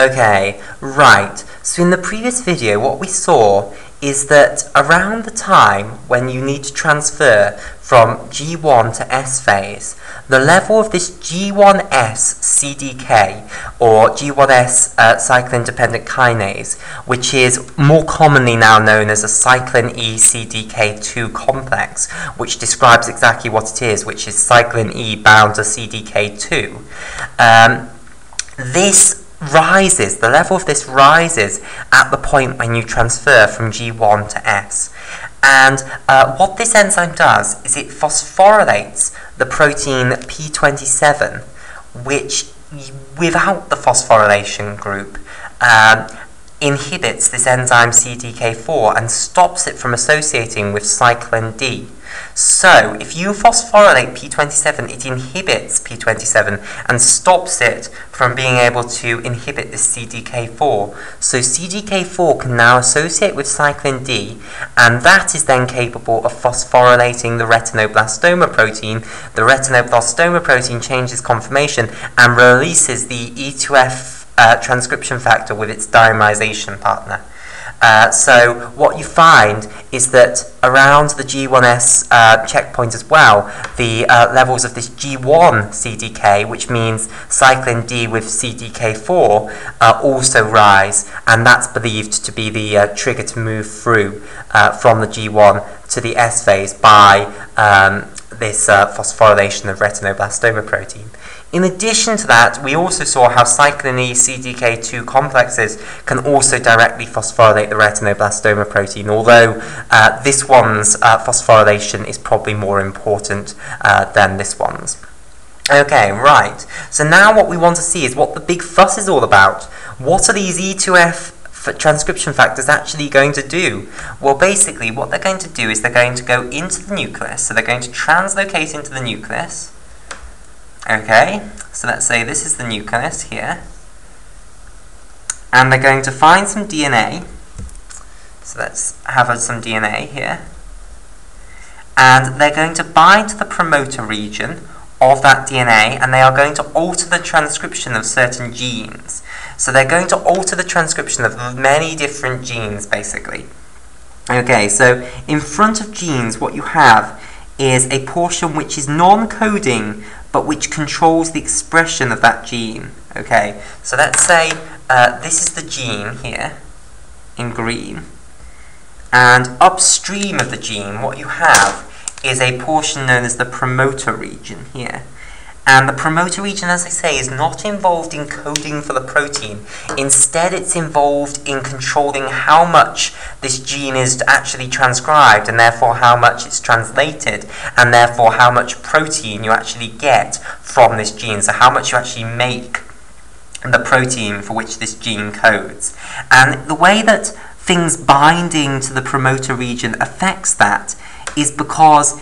Okay, right. So in the previous video, what we saw is that around the time when you need to transfer from G1 to S phase, the level of this G1S CDK, or G1S cyclin-dependent kinase, which is more commonly now known as a cyclin E CDK2 complex, which describes exactly what it is, which is cyclin E bound to CDK2. The level of this rises at the point when you transfer from G1 to S. And what this enzyme does is it phosphorylates the protein P27, which, without the phosphorylation group, inhibits this enzyme CDK4 and stops it from associating with cyclin D. So, if you phosphorylate P27, it inhibits P27 and stops it from being able to inhibit this CDK4. So CDK4 can now associate with cyclin D, and that is then capable of phosphorylating the retinoblastoma protein. The retinoblastoma protein changes conformation and releases the E2F transcription factor with its dimerization partner. So what you find is that around the G1S checkpoint as well, the levels of this G1 CDK, which means cyclin D with CDK4, also rise, and that's believed to be the trigger to move through from the G1 to the S phase by this phosphorylation of retinoblastoma protein. In addition to that, we also saw how cyclin E CDK2 complexes can also directly phosphorylate the retinoblastoma protein, although this one's phosphorylation is probably more important than this one's. Okay, right. So now what we want to see is what the big fuss is all about. What are these E2F transcription factors actually going to do? Well, basically what they're going to do is they're going to go into the nucleus, so they're going to translocate into the nucleus. Okay, so let's say this is the nucleus here, and they're going to find some DNA. So let's have some DNA here, and they're going to bind to the promoter region of that DNA, and they are going to alter the transcription of certain genes. So they're going to alter the transcription of many different genes, basically. Okay, so in front of genes, what you have is a portion which is non-coding, but which controls the expression of that gene. Okay, so let's say this is the gene here, in green, and upstream of the gene, what you have is a portion known as the promoter region here. And the promoter region, as I say, is not involved in coding for the protein. Instead, it's involved in controlling how much this gene is actually transcribed, and therefore how much it's translated, and therefore how much protein you actually get from this gene. So how much you actually make the protein for which this gene codes. And the way that things binding to the promoter region affects that is because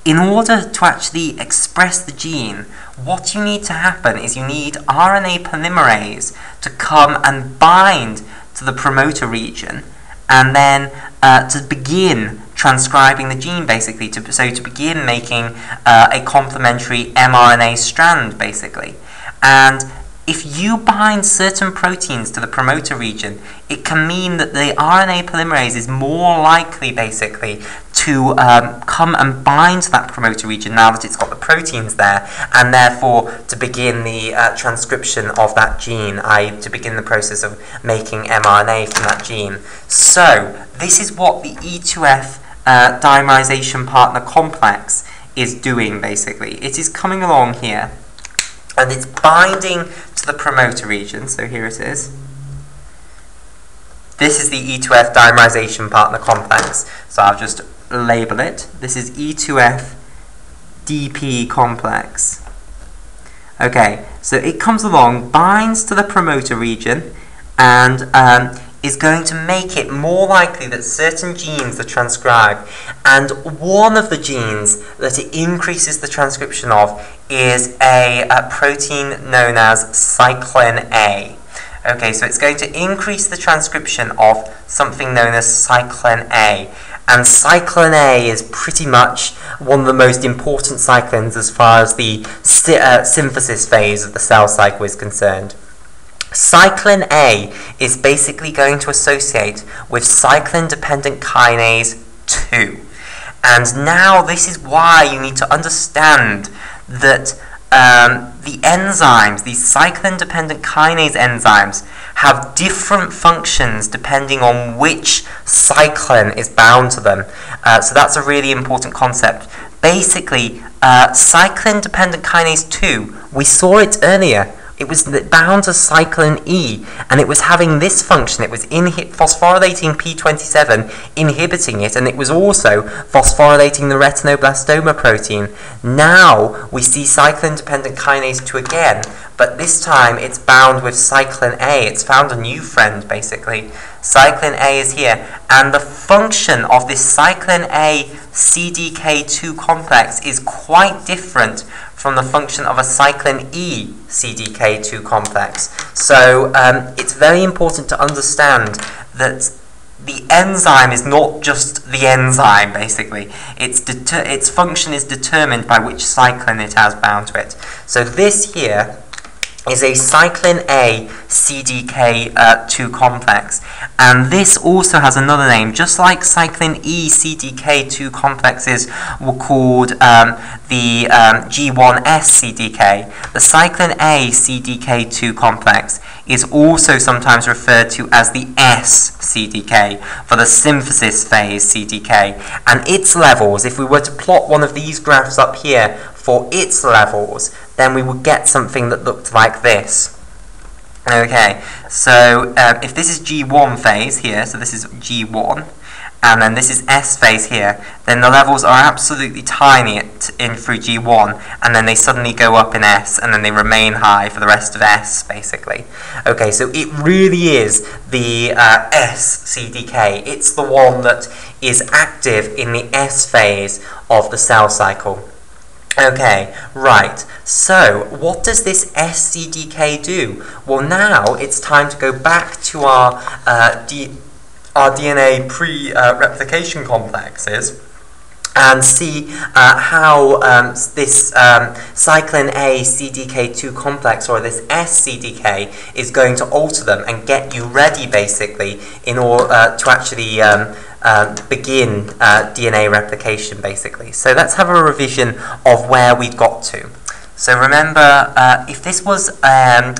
in order to actually express the gene, what you need to happen is you need RNA polymerase to come and bind to the promoter region, and then to begin transcribing the gene, basically, to begin making a complementary mRNA strand, basically. And if you bind certain proteins to the promoter region, it can mean that the RNA polymerase is more likely, basically, to come and bind to that promoter region now that it's got the proteins there, and therefore to begin the transcription of that gene, i.e. to begin the process of making mRNA from that gene. So this is what the E2F dimerization partner complex is doing, basically. It is coming along here, and it's binding to the promoter region, so here it is. This is the E2F dimerization partner complex, so I'll just label it. This is E2F DP complex. Okay, so it comes along, binds to the promoter region, and is going to make it more likely that certain genes are transcribed. And one of the genes that it increases the transcription of is a protein known as cyclin A. Okay, so it's going to increase the transcription of something known as cyclin A. And cyclin A is pretty much one of the most important cyclins as far as the synthesis phase of the cell cycle is concerned. Cyclin A is basically going to associate with cyclin-dependent kinase 2. And now this is why you need to understand that the enzymes, these cyclin-dependent kinase enzymes, have different functions depending on which cyclin is bound to them. So that's a really important concept. Basically, cyclin-dependent kinase 2, we saw it earlier. It was bound to cyclin E, and it was having this function. It was phosphorylating P27, inhibiting it, and it was also phosphorylating the retinoblastoma protein. Now we see cyclin-dependent kinase 2 again, but this time it's bound with cyclin A. It's found a new friend, basically. Cyclin A is here, and the function of this cyclin A CDK2 complex is quite different from the function of a cyclin E CDK2 complex. So it's very important to understand that the enzyme is not just the enzyme, basically. Its function is determined by which cyclin it has bound to it. So this here is a cyclin A CDK2 complex, and this also has another name, just like cyclin E CDK2 complexes were called the G1S CDK. The cyclin A CDK2 complex is also sometimes referred to as the S CDK for the synthesis phase CDK, and its levels, if we were to plot one of these graphs up here for its levels, then we would get something that looked like this. Okay, so if this is G1 phase here, so this is G1, and then this is S phase here, then the levels are absolutely tiny through G1, and then they suddenly go up in S, and then they remain high for the rest of S, basically. Okay, so it really is the S CDK. It's the one that is active in the S phase of the cell cycle. Okay, right, so what does this SCDK do? Well, now it's time to go back to our DNA pre-replication complexes and see how this cyclin A CDK2 complex, or this SCDK, is going to alter them and get you ready, basically, in order to actually begin DNA replication, basically. So let's have a revision of where we got to. So remember, if this was an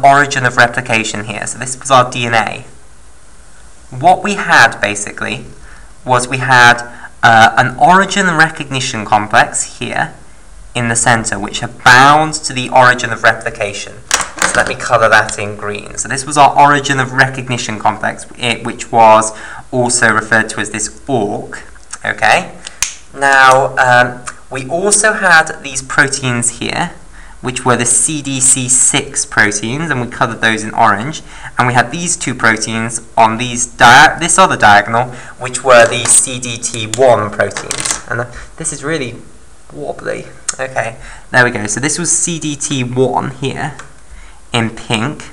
origin of replication here, so this was our DNA, what we had, basically, was we had an origin recognition complex here in the center, which are bound to the origin of replication. So let me colour that in green. So this was our origin of recognition complex, which was also referred to as this ORC. Okay. Now we also had these proteins here, which were the CDC6 proteins, and we coloured those in orange. And we had these two proteins on this other diagonal, which were the CDT1 proteins. And this is really wobbly. Okay, there we go. So this was CDT1 here in pink.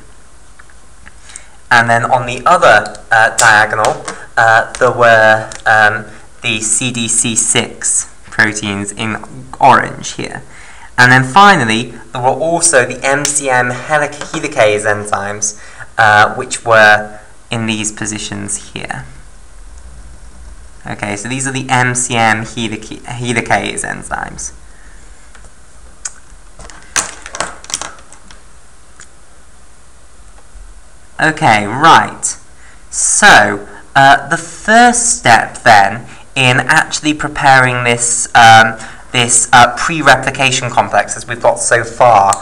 And then on the other diagonal, there were the CDC6 proteins in orange here. And then finally, there were also the MCM helicase enzymes, which were in these positions here. Okay, so these are the MCM helicase enzymes. Okay, right. So, the first step then in actually preparing this pre-replication complex, as we've got so far,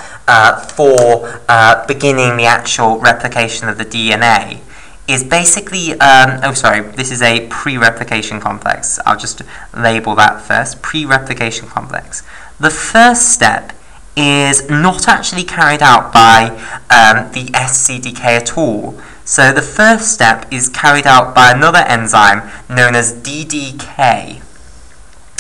for beginning the actual replication of the DNA, is basically, this is a pre-replication complex. I'll just label that first, pre-replication complex. The first step is not actually carried out by the SCDK at all. So the first step is carried out by another enzyme known as DDK.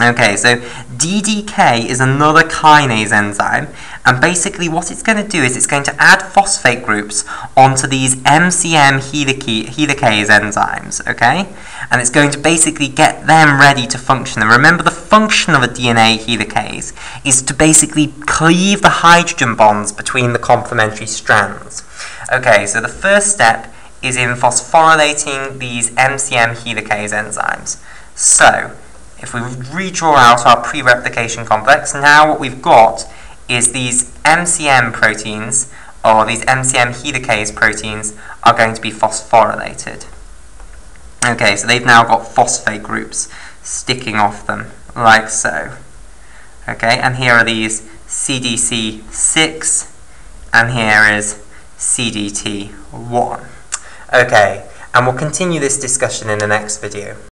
Okay, so DDK is another kinase enzyme, and basically what it's going to do is it's going to add phosphate groups onto these MCM helicase enzymes, okay? And it's going to basically get them ready to function. And remember, the function of a DNA helicase is to basically cleave the hydrogen bonds between the complementary strands. Okay, so the first step is in phosphorylating these MCM helicase enzymes. So, if we redraw out our pre-replication complex, now what we've got is these MCM proteins, or these MCM helicase proteins, are going to be phosphorylated. Okay, so they've now got phosphate groups sticking off them, like so. Okay, and here are these CDC6, and here is CDT1. Okay, and we'll continue this discussion in the next video.